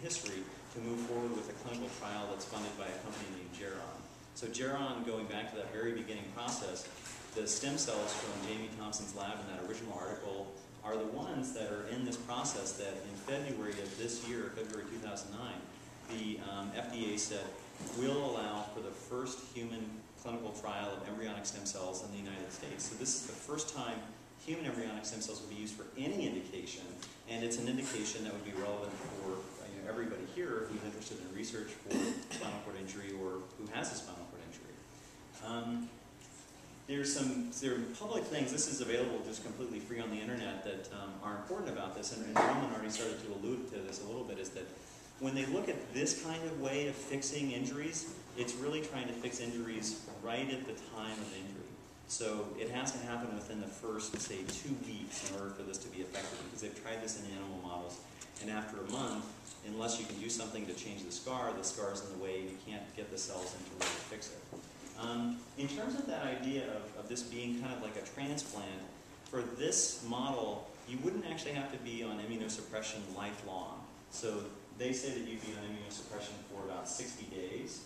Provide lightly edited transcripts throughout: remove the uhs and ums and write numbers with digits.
history to move forward with a clinical trial that's funded by a company named Geron. So Geron, going back to that very beginning process, the stem cells from Jamie Thompson's lab in that original article are the ones that are in this process that in February of this year, February 2009, the FDA said will allow for the first human clinical trial of embryonic stem cells in the United States. So this is the first time human embryonic stem cells will be used for any indication, and it's an indication that would be relevant for everybody here who's interested in research for spinal cord injury or who has a spinal cord injury. There are public things, this is available just completely free on the internet, that are important about this, and Roman already started to allude to this a little bit, is that when they look at this kind of way of fixing injuries, it's really trying to fix injuries right at the time of injury. So it has to happen within the first, say, 2 weeks in order for this to be effective, because they've tried this in animal models, and after a month, unless you can do something to change the scar's in the way, and you can't get the cells into where to fix it. In terms of that idea of this being kind of like a transplant, for this model, you wouldn't actually have to be on immunosuppression lifelong. So they say that you'd be on immunosuppression for about 60 days,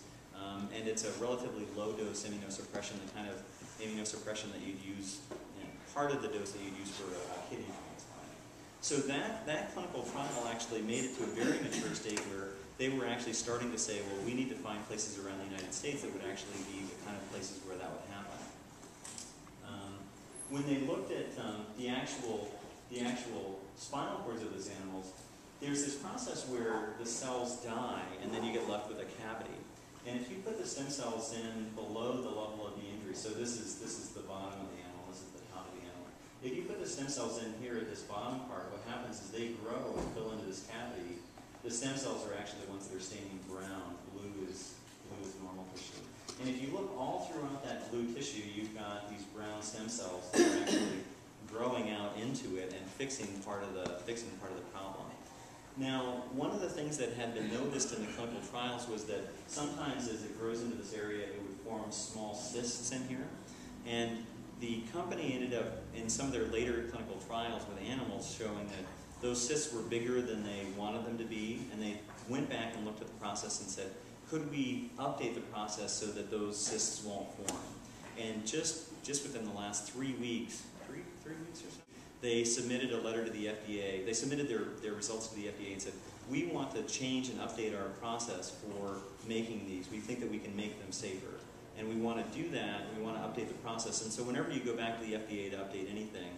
and it's a relatively low-dose immunosuppression, the kind of immunosuppression that you'd use, part of the dose that you'd use for a kidney transplant. So that clinical trial actually made it to a very mature state where they were actually starting to say, well, we need to find places around the United States that would actually be the kind of places where that would happen. When they looked at the actual spinal cords of those animals, there's this process where the cells die and then you get left with a cavity. And if you put the stem cells in below the level of the injury, so this is the bottom of the animal, this is the top of the animal. If you put the stem cells in here at this bottom part, what happens is they grow and fill into this cavity. The stem cells are actually the ones that are staining brown. Blue is normal tissue. And if you look all throughout that blue tissue, you've got these brown stem cells that are actually growing out into it and fixing part of the problem. Now, one of the things that had been noticed in the clinical trials was that sometimes as it grows into this area, it would form small cysts in here. And the company ended up, in some of their later clinical trials with animals, showing that those cysts were bigger than they wanted them to be, and they went back and looked at the process and said, could we update the process so that those cysts won't form? And just within the last 3 weeks, three weeks or so, they submitted a letter to the FDA. They submitted their results to the FDA and said, we want to change and update our process for making these. We think that we can make them safer. And we want to do that, and we want to update the process. And so whenever you go back to the FDA to update anything,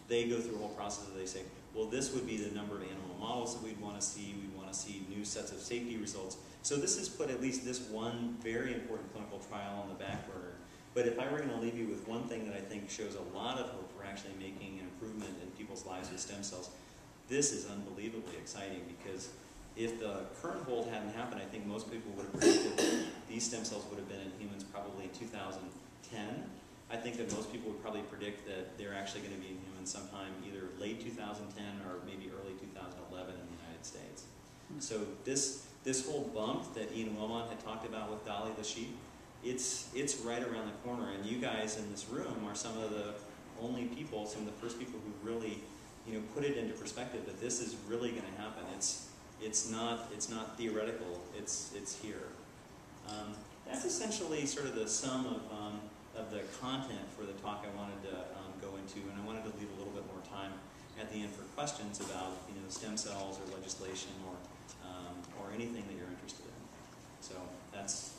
they go through a whole process where they say, well, this would be the number of animal models that we'd want to see. We'd want to see new sets of safety results. So this has put at least this one very important clinical trial on the back burner. But if I were going to leave you with one thing that I think shows a lot of hope for actually making an improvement in people's lives with stem cells, this is unbelievably exciting, because if the current hold hadn't happened, I think most people would have predicted that these stem cells would have been in humans probably in 2010. I think that most people would probably predict that they're actually going to be in humans sometime either late 2010 or maybe early 2011 in the United States. So this whole bump that Ian Wilmot had talked about with Dolly the sheep, it's right around the corner, and you guys in this room are some of the only people, some of the first people who really, put it into perspective that this is really going to happen. It's not theoretical. It's here. That's essentially sort of the sum of the content for the talk I wanted to go into, and I wanted to leave a little bit more time at the end for questions about stem cells or legislation or anything that you're interested in. So that's